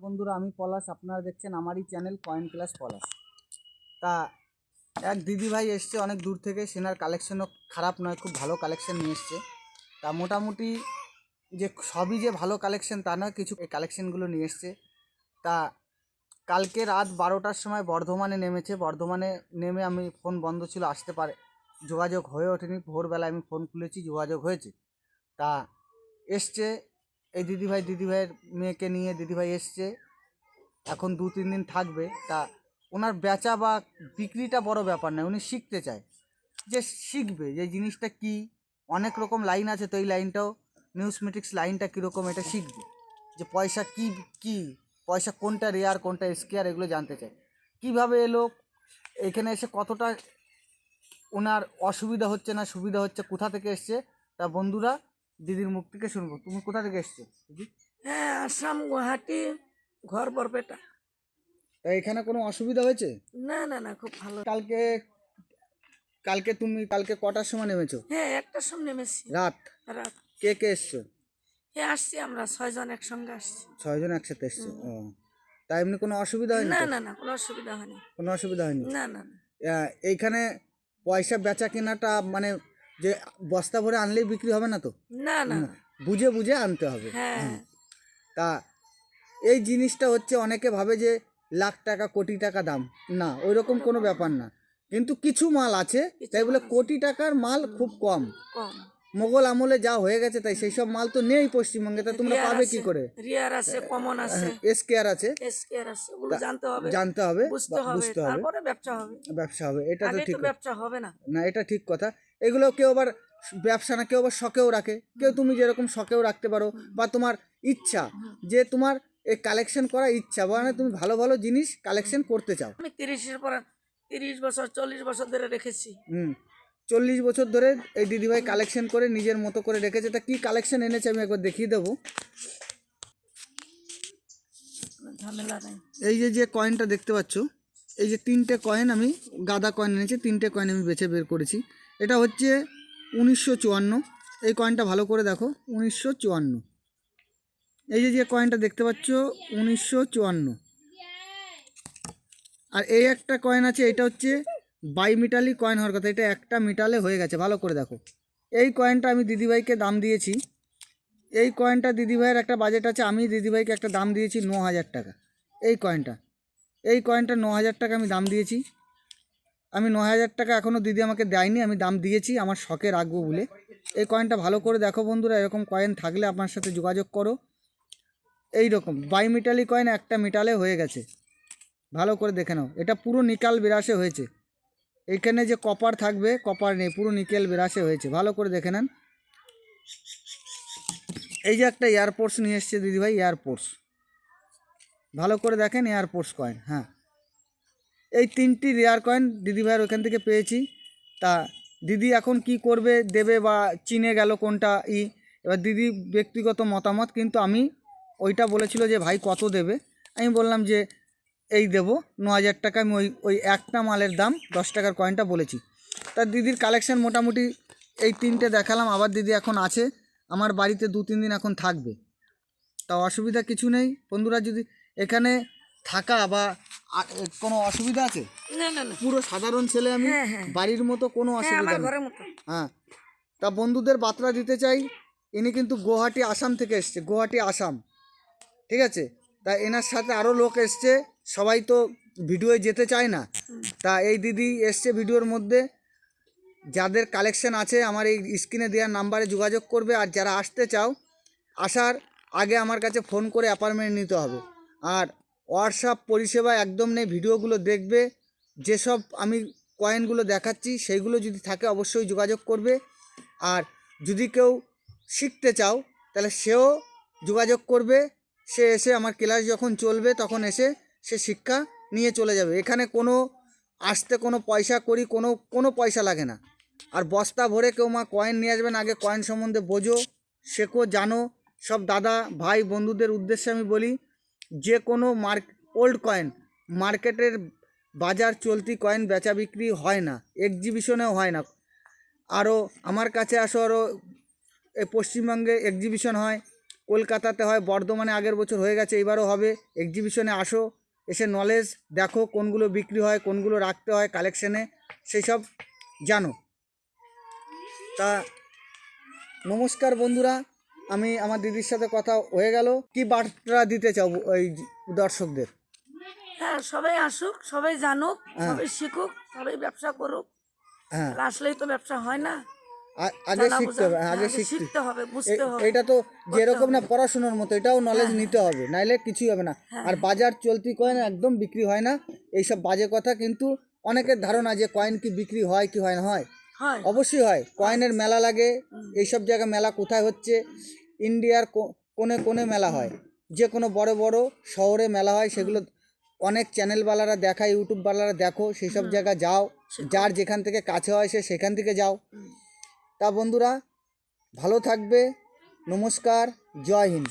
বন্ধুরা, আমি পলাশ। আপনারা দেখছেন আমারই চ্যানেল কয়েন ক্লাস পলাশ। তা এক দিদিভাই এসছে অনেক দূর থেকে, সেনার কালেকশনও খারাপ নয়, খুব ভালো কালেকশন নিয়ে এসছে। তা মোটামুটি যে সবই যে ভালো কালেকশন তা নয়, কিছু এই কালেকশনগুলো নিয়ে এসছে। তা কালকে রাত 12টার সময় বর্ধমানে নেমেছে। বর্ধমানে নেমে আমি ফোন বন্ধ ছিল, আসতে পারে যোগাযোগ হয়ে ওঠেনি। ভোরবেলায় আমি ফোন খুলেছি, যোগাযোগ হয়েছে। তা এসছে এই দিদিভাইয়ের মেয়েকে নিয়ে দিদিভাই এসছে, এখন 2-3 দিন থাকবে। তা ওনার বেচা বা বিক্রিটা বড় ব্যাপার নয়, উনি শিখতে চায়, যে শিখবে যে জিনিসটা কি। অনেক রকম লাইন আছে, তো এই লাইনটাও নিউজমেটিক্স লাইনটা কীরকম এটা শিখবে, যে পয়সা কি পয়সা কোনটা রেয়ার কোনটা স্কেয়ার এগুলো জানতে চায়। কিভাবে এলো এখানে এসে, কতটা ওনার অসুবিধা হচ্ছে না সুবিধা হচ্ছে, কোথা থেকে এসছে। তা বন্ধুরা দিদির মুখ থেকে শুনবো। তুমি কোথা থেকে এসছো দিদি? হ্যাঁ, আসাম, গুয়াহাটি, ঘর বরপেটা। তা এখানে কোনো অসুবিধা হয়েছে? না না না, খুব ভালো। কালকে কালকে কটার সময় নেমেছো? হ্যাঁ, একটার সময় নেমেছি। রাত? রাত। কে কে এসছো? আসছি আমরা 6 জন একসঙ্গে আসছি। 6 জন একসাথে এসছো? ও, তা এমনি কোনো অসুবিধা হয়নি না তো? না না, কোনো অসুবিধা হয়নি। কোনো অসুবিধা হয়নি? না না না এইখানে পয়সা বেচা কেনাটা মানে যে বস্তা ভরে আনলেই বিক্রি হবে না তো? না না না, বুঝে বুঝে আনতে হবে। হ্যাঁ, তা এই জিনিসটা হচ্ছে, অনেকে ভাবে যে লাখ টাকা কোটি টাকা দাম, না ওই রকম কোনো ব্যাপার না। কিন্তু কিছু মাল আছে, তাই বলে কোটি টাকার মাল খুব কম। কম। মোগল আমলে যা হয়ে গেছে, তাই সেই সব মাল তো নেই পশ্চিমবঙ্গে। তা তোমরা পাবে কি করে? রিয়ার আছে, কমন আছে, এসকেআর আছে, এসকেআর আছে, ওগুলো জানতে হবে, জানতে হবে, বুঝতে হবে, তারপরে ব্যবসা হবে। ব্যবসা হবে, এটা তো আগে ঠিক তো ব্যবসা হবে না। না, এটা ঠিক কথা। এগুলো কেউ আবার ব্যবসা না, কেউ আবার শখেও রাখে। কেউ তুমি যেরকম শখেও রাখতে পারো, বা তোমার ইচ্ছা, যে তোমার এই কালেকশন করা ইচ্ছা, মানে তুমি ভালো ভালো জিনিস কালেকশন করতে চাও। আমি 30 বছর 40 বছর ধরে রেখেছি। 40 বছর ধরে এই দিদিভাই কালেকশন করে নিজের মতো করে রেখেছে। তা কি কালেকশন এনেছে আমি একবার দেখিয়ে দেবো। ঝামেলা নাই। এই যে কয়েনটা দেখতে পাচ্ছ, এই যে 3টে কয়েন আমি গাদা কয়েন এনেছি, 3টে কয়েন আমি বেছে বের করেছি। এটা হচ্ছে 1954। এই কয়েনটা ভালো করে দেখো, 1954। এই যে কয়েনটা দেখতে পাচ্ছ, 1954। আর এই একটা কয়েন আছে, এটা হচ্ছে বাইমিটালি কয়েন হওয়ার কথা, এটা একটা মিটালে হয়ে গেছে, ভালো করে দেখো। এই কয়েনটা আমি দিদিভাইকে দাম দিয়েছি, এই কয়েনটা দিদিভাইয়ের একটা বাজেট আছে, আমি দিদিভাইকে একটা দাম দিয়েছি 9,000 টাকা। এই কয়েনটা 9,000 টাকা আমি দাম দিয়েছি। আমি 9,000 টাকা এখনও দিদি আমাকে দেয়নি, আমি দাম দিয়েছি আমার শখে রাখবো বলে। এই কয়েনটা ভালো করে দেখো বন্ধুরা, এরকম কয়েন থাকলে আপনার সাথে যোগাযোগ করো। এই রকম বাইমিটালি কয়েন একটা মিটালে হয়ে গেছে, ভালো করে দেখে নাও। এটা পুরো নিকেল বিরাশে হয়েছে, এখানে যে কপার থাকবে কপার নেই, পুরো নিকেল বিরাশে হয়েছে, ভালো করে দেখে নেন। এই যে একটা এয়ারপোর্টস নিয়ে এসছে দিদিভাই, এয়ারপোর্টস, ভালো করে দেখেন, এয়ারপোর্টস কয়েন। হ্যাঁ, এই 3টি রেয়ার কয়েন দিদিভাইয়ের ওখান থেকে পেয়েছি। তা দিদি এখন কি করবে, দেবে বা চিনে গেল কোনটা এবার দিদি ব্যক্তিগত মতামত, কিন্তু আমি ওইটা বলেছিল যে ভাই কত দেবে, আমি বললাম যে এই দেবো 9,000 টাকা। আমি ওই একটা মালের দাম 10 টাকার কয়েনটা বলেছি। তা দিদির কালেকশন মোটামুটি এই 3টে দেখালাম। আবার দিদি এখন আছে আমার বাড়িতে, 2-3 দিন এখন থাকবে। তা অসুবিধা কিছু নেই বন্ধুরা, যদি এখানে থাকা বা কোনো অসুবিধা আছে? না না না, পুরো সাধারণ ছেলে আমি, বাড়ির মতো কোনো অসুবিধা নেই। হ্যাঁ, তা বন্ধুদের বার্তা দিতে চাই, ইনি কিন্তু গুয়াহাটি আসাম থেকে এসছে, গুয়াহাটি আসাম, ঠিক আছে। তা এনার সাথে আরও লোক এসছে, সবাই তো ভিডিওয়ে যেতে চায় না। তা এই দিদি এসছে ভিডিওর মধ্যে। যাদের কালেকশন আছে আমার এই স্ক্রিনে দেওয়ার নাম্বারে যোগাযোগ করবে। আর যারা আসতে চাও, আসার আগে আমার কাছে ফোন করে অ্যাপয়েন্টমেন্ট নিতে হবে। আর হোয়াটসঅ্যাপ পরিষেবা একদম নেই, ভিডিওগুলো দেখবে, যেসব আমি কয়েনগুলো দেখাচ্ছি সেইগুলো যদি থাকে অবশ্যই যোগাযোগ করবে। আর যদি কেউ শিখতে চাও তাহলে সেও যোগাযোগ করবে, সে এসে আমার ক্লাস যখন চলবে তখন এসে সে শিক্ষা নিয়ে চলে যাবে। এখানে কোনো আসতে কোনো পয়সা করি কোনো পয়সা লাগে না। আর বস্তা ভরে কেউ মা কয়েন নিয়ে আসবেন, আগে কয়েন সম্বন্ধে বোঝো, শেখো, জানো। সব দাদা ভাই বন্ধুদের উদ্দেশ্যে আমি বলি, যে কোনো ওল্ড কয়েন মার্কেটের বাজার চলতি কয়েন বেচা বিক্রি হয় না, এক্সিবিশনেও হয় না। আরও আমার কাছে আসো, আরও পশ্চিমবঙ্গে এক্সিবিশন হয়, কলকাতাতে হয়, বর্ধমানে আগের বছর হয়ে গেছে, এবারও হবে। এক্সিবিশনে আসো, এসে নলেজ দেখো কোনগুলো বিক্রি হয়, কোনগুলো রাখতে হয় কালেকশনে, সেই সব জানো। তা নমস্কার বন্ধুরা, আমি আমার দিদির সাথে কথা হয়ে গেল। কি বার্তা দিতে চাও ওই দর্শকদের? হ্যাঁ, সবাই আসুক, সবাই জানুক, হ্যাঁ। সবাই শিখুক, সবাই ব্যবসা করুক। হ্যাঁ, আর আসলেই তো ব্যবসা হয় না, আগে জানা শিখতে বোঝা। হবে, হ্যাঁ, আগে আগে শিখতে হবে, বুঝতে হবে, এটা তো যেরকম না হবে। পড়াশোনার মতো, এটাও নলেজ নিতে হবে, নাইলে কিছুই হবে না। আর বাজার চলতি কয়েন একদম বিক্রি হয় না, এইসব বাজে কথা। কিন্তু অনেকের ধারণা যে কয়েন কি বিক্রি হয় কি হয় না, হয়, হয়। অবশ্যই হয়। কয়েনের মেলা লাগে, এইসব জায়গায় মেলা কোথায় হচ্ছে, ইন্ডিয়ার কোণে কোণে মেলা হয়, যে কোনো বড় বড় শহরে মেলা হয়, সেগুলো অনেক চ্যানেলওয়ালারা দেখায়, ইউটিউবওয়ালারা দেখো, সেই সব জায়গায় যাও, যার যেখান থেকে কাছে হয় সে সেখান থেকে যাও। তা বন্ধুরা, ভালো থাকবে, নমস্কার, জয় হিন্দ।